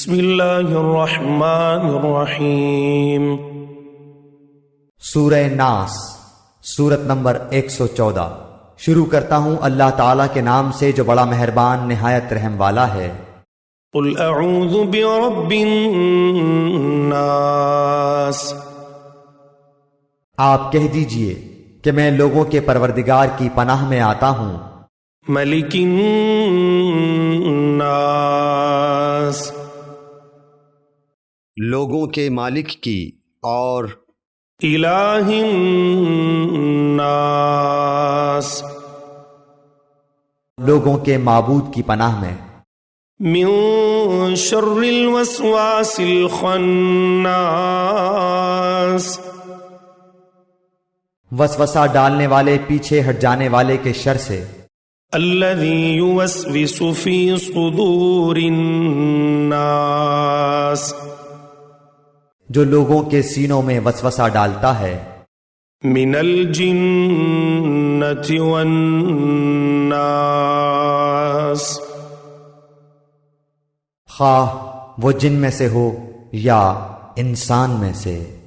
بسم اللہ الرحمن الرحیم۔ سورہ ناس، سورت نمبر 114۔ شروع کرتا ہوں اللہ تعالیٰ کے نام سے جو بڑا مہربان نہایت رحم والا ہے۔ قل اعوذ برب الناس، آپ کہہ دیجئے کہ میں لوگوں کے پروردگار کی پناہ میں آتا ہوں۔ ملک الناس، لوگوں کے مالک کی، اور الہ الناس، لوگوں کے معبود کی پناہ میں۔ من شر الوسواس الخناس، وسوسہ ڈالنے والے پیچھے ہٹ جانے والے کے شر سے۔ الذی یوسوس فی صدور الناس، جو لوگوں کے سینوں میں وسوسہ ڈالتا ہے۔ من الجنۃ والناس، خواہ وہ جن میں سے ہو یا انسان میں سے۔